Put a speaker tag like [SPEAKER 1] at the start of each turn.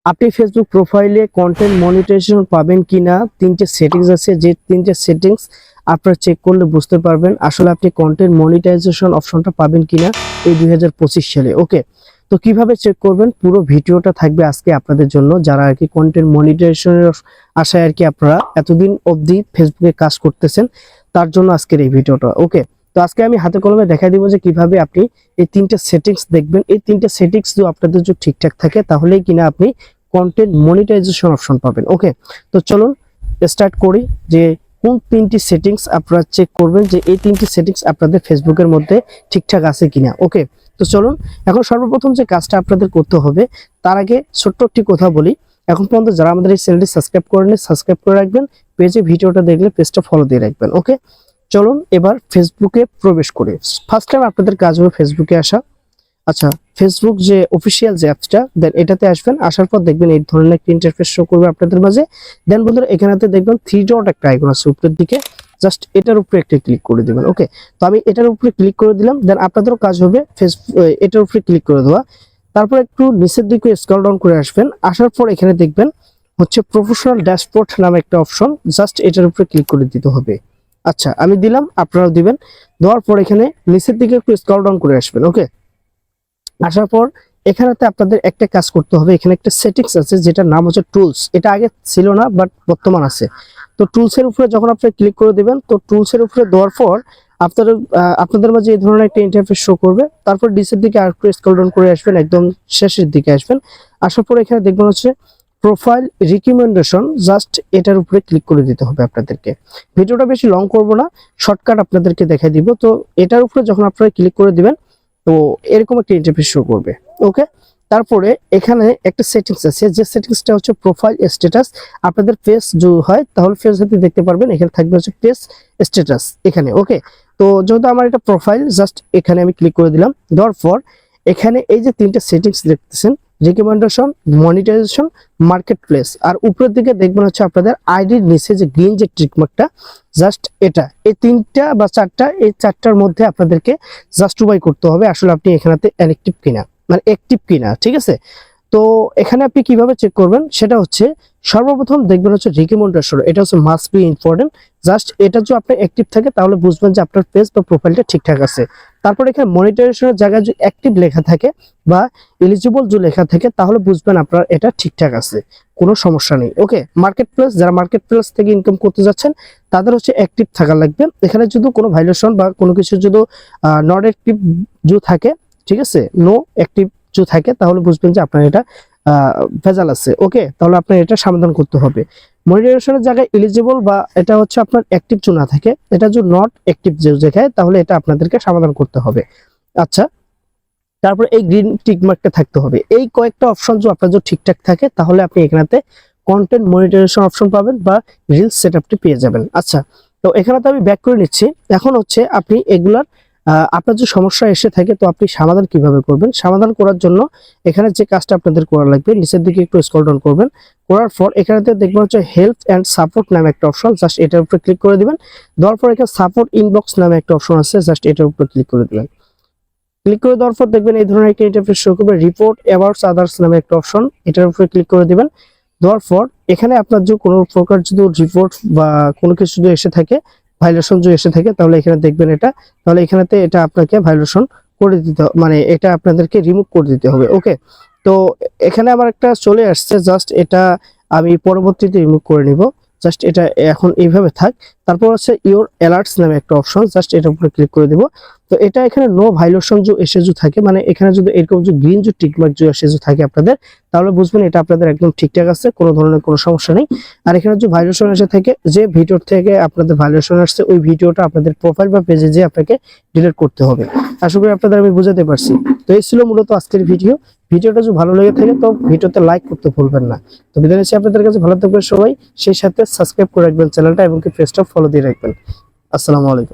[SPEAKER 1] আপনি ফেসবুক প্রোফাইলে content monetization পাবেন কিনা, তিনটে সেটিংস আছে, যে তিনটে সেটিংস আপনারা চেক করলে বুঝতে পারবেন আসলে আপনি কন্টেন্ট মনিটাইজেশন অপশনটা পাবেন কিনা এই 2025 সালে। ওকে, তো কিভাবে চেক করবেন পুরো ভিডিওটা থাকবে আজকে আপনাদের জন্য, যারা আর কি কন্টেন্ট মনিটাইজেশনের আশায় আর কি আপনারা এতদিন অবধি ফেসবুকে কাজ করতেছেন, তার জন্য আজকের এই ভিডিওটা। ওকে, তো আজকে আমি হাতে কলমে দেখাই দিব যে কিভাবে আপনি এই তিনটে সেটিংস দেখবেন। এই তিনটে সেটিংস যদি আপনাদের যদি ঠিকঠাক থাকে তাহলেই কিনা আপনি কন্টেন্ট মনিটাইজেশন অপশন পাবেন। ওকে, তো চলুন স্টার্ট করি যে কোন তিনটি সেটিংস আপনারা চেক করবেন, যে এই তিনটি সেটিংস আপনাদের ফেসবুকের মধ্যে ঠিকঠাক আছে কিনা। ওকে, তো চলুন এখন সর্বপ্রথম যে কাজটা আপনাদের করতে হবে, তার আগে ছোট্ট একটি কথা বলি। এখন পর্যন্ত যারা আমাদের এই চ্যানেলটি সাবস্ক্রাইব করেনি, সাবস্ক্রাইব করে রাখবেন। পেজে ভিডিওটা দেখলে পেজটা ফলো দিয়ে রাখবেন। ওকে, চলুন এবার ফেসবুকে প্রবেশ করি। ফার্স্ট টাইম আপনাদের কাজ হবে ফেসবুকে আসা। আচ্ছা, ফেসবুক যে অফিসিয়াল যে অ্যাপসটা, দেন এটাতে আসবেন। আসার পর দেখবেন এই ধরনের একটা ইন্টারফেস শো করবে আপনাদের মাঝে। দেন বন্ধুরা এখানেতে দেখবেন থ্রি ডট একটা আইকন আছে উপরের দিকে, জাস্ট এটার উপরে একটা ক্লিক করে দিবেন। ওকে, তো আমি এটার উপরে ক্লিক করে দিলাম। দেন আপনাদেরও কাজ হবে ফেসবুক এটার উপরে ক্লিক করে দেওয়া। তারপর একটু নিচের দিকে স্ক্রল ডাউন করে আসবেন। আসার পর এখানে দেখবেন হচ্ছে প্রফেশনাল ড্যাশবোর্ড নামে একটা অপশন, জাস্ট এটার উপরে ক্লিক করে দিতে হবে। আচ্ছা, আমি দিলাম, আপনারাও দিবেন। দেওয়ার পর এখানে নিচের দিকে একটু স্ক্রল ডাউন করে আসবেন। ওকে, আসার পর এখানেতে আপনাদের একটা কাজ করতে হবে। এখানে একটা সেটিংস আছে যেটার নাম হচ্ছে টুলস। এটা আগে ছিল না, বাট বর্তমান আছে। তো টুলসের উপরে যখন আপনি ক্লিক করে দিবেন, তো টুলসের উপরে দেওয়ার পর আপনাদের মাঝে এই ধরনের একটা ইন্টারফেস শো করবে। তারপর নিচের দিকে আর একটু স্ক্রল ডাউন করে আসবেন, একদম শেষের দিকে আসবেন। আসার পর এখানে দেখবেন হচ্ছে প্রোফাইল রিকমেন্ডেশন, জাস্ট এটার উপরে ক্লিক করে দিতে হবে আপনাদেরকে। ভিডিওটা বেশি লং করব না, শর্টকাট আপনাদেরকে দেখাই দিব। তো এটার উপরে যখন আপনারা ক্লিক করে দিবেন, তো এরকম একটা ইন্টারফেস শো করবে। ওকে, তারপরে এখানে একটা সেটিংস আছে, যে সেটিংসটা হচ্ছে প্রোফাইল স্ট্যাটাস। আপনাদের পেজ যদি হয় তাহলে পেজ হাতে দেখতে পারবেন, এখানে থাকবে হচ্ছে পেজ স্ট্যাটাস এখানে। ওকে, তো যেহেতু আমার এটা প্রোফাইল, জাস্ট এখানে আমি ক্লিক করে দিলাম। দেওয়ার পর এখানে এই যে তিনটা সেটিংস দেখতেছেন, রিকমেন্ডেশন, মনিটাইজেশন, মার্কেট প্লেস, আর উপরের দিকে দেখবেন হচ্ছে আপনাদের আইডির নিচে যে গ্রিন যে টিকমার্কটা, জাস্ট এটা, এই তিনটা বা চারটা, এই চারটার মধ্যে আপনাদেরকে জাস্টিফাই করতে হবে আসলে আপনি এখানেতে অ্যাক্টিভ কিনা, মানে অ্যাক্টিভ কিনা। ঠিক আছে, তো এখানে আপনি কিভাবে চেক করবেন সেটা হচ্ছে সর্বপ্রথম দেখবেন হচ্ছে রিকমেন্ডেশন, এটা হচ্ছে মাস্ট বি ইম্পর্টেন্ট। জাস্ট এটা যদি আপনার অ্যাক্টিভ থাকে তাহলে বুঝবেন যে আপনার পেজ বা প্রোফাইলটা ঠিকঠাক আছে। তারপর এখানে মনিটাইজেশনের জায়গায় যদি অ্যাক্টিভ লেখা থাকে বা এলিজিবল যদি লেখা থাকে তাহলে বুঝবেন আপনার এটা ঠিকঠাক আছে, কোনো সমস্যা নেই। ওকে, মার্কেট প্লেস, যারা মার্কেট প্লেস থেকে ইনকাম করতে যাচ্ছেন তাদের হচ্ছে অ্যাক্টিভ থাকা লাগবে। এখানে যদি কোনো ভাইলেশন বা কোনো কিছু যদি নট অ্যাক্টিভ যদি থাকে, ঠিক আছে, নো অ্যাক্টিভ যদি থাকে তাহলে বুঝবেন যে আপনার এটা ভেজাল আছে। ওকে, তাহলে আপনার এটা সমাধান করতে হবে। মনিটাইজেশনের জায়গায় এলিজিবল বা এটা হচ্ছে আপনার অ্যাক্টিভ যদি না থাকে, এটা যদি নট অ্যাক্টিভ যে দেখায় তাহলে এটা আপনাদেরকে সমাধান করতে হবে। আচ্ছা, তারপর এই গ্রিন টিক মার্কটা থাকতে হবে। এই কয়েকটা অপশন যদি আপনার যদি ঠিকঠাক থাকে তাহলে আপনি এখানেতে কন্টেন্ট মনিটাইজেশন অপশন পাবেন বা রিলস সেটআপটি পেয়ে যাবেন। আচ্ছা, তো এখানে তো আমি ব্যাক করে নিচ্ছি। এখন হচ্ছে আপনি এগুলার আপনার যে সমস্যা এসে থাকে তো আপনি সমাধান কিভাবে করবেন, সমাধান করার জন্য এখানে যে কাজটা আপনাদের করা লাগবে, নিচের দিকে একটু স্ক্রল ডাউন করবেন। করার পর এখানেতে দেখবেন হচ্ছে হেল্প এন্ড সাপোর্ট নামে একটা অপশন, জাস্ট এটার উপরে ক্লিক করে দিবেন। দেওয়ার পর এখানে সাপোর্ট ইনবক্স নামে একটা অপশন আছে, জাস্ট এটার উপরে ক্লিক করে দিবেন। ক্লিক করে দেওয়ার পর দেখবেন এই ধরনের একটা ইন্টারফেস শো করবে। রিপোর্ট অ্যাবাউটস আদার্স নামে একটা অপশন, এটার উপরে ক্লিক করে দিবেন। দেওয়ার পর এখানে আপনার যে কোনো প্রকার যদি রিপোর্ট বা কোনো কিছু যদি এসে থাকে, ভাইলেশন যদি এসে থাকে তাহলে এখানে দেখবেন এটা, তাহলে এখানেতে এটা আপনাকে ভাইলেশন করে দিতে, মানে এটা আপনাদেরকে রিমুভ করে দিতে হবে। ওকে, তো এখানে আমার একটা চলে আসছে, জাস্ট এটা আমি পরবর্তীতে রিমুভ করে নিব। জাস্ট এটা এখন এইভাবে থাক। তারপর হচ্ছে ইওর অ্যালার্টস নামে একটা অপশন, জাস্ট এটার উপরে ক্লিক করে দিব। তো এটা এখানে নো ভাইলেশন যে এসে যে থাকে, মানে এখানে যদি এরকম যে গ্রিন যে টিকমার্ক যে এসে যে থাকে আপনাদের, তাহলে বুঝবেন এটা আপনাদের একদম ঠিকঠাক আছে, কোনো ধরনের কোনো সমস্যা নেই। আর এখানে যে ভাইলেশন এসে থাকে, যে ভিডিওর থেকে আপনাদের ভাইলেশন আসছে ওই ভিডিওটা আপনাদের প্রোফাইল বা পেজে যে আপনাকে ডিলিট করতে হবে। আশা করি আপনাদের আমি বুঝাতে পারছি। তো এই ছিল মূলত আজকের ভিডিও। ভিডিওটা যদি ভালো লেগে থাকে তো ভিডিওতে লাইক করতে ভুলবেন না। তো বিদায় নিচ্ছি, আপনাদের কাছে ভালো থাকবেন সবাই, সেই সাথে সাবস্ক্রাইব করে রাখবেন চ্যানেলটা এবং পেজটা ফলো দিয়ে রাখবেন। আসসালামু আলাইকুম।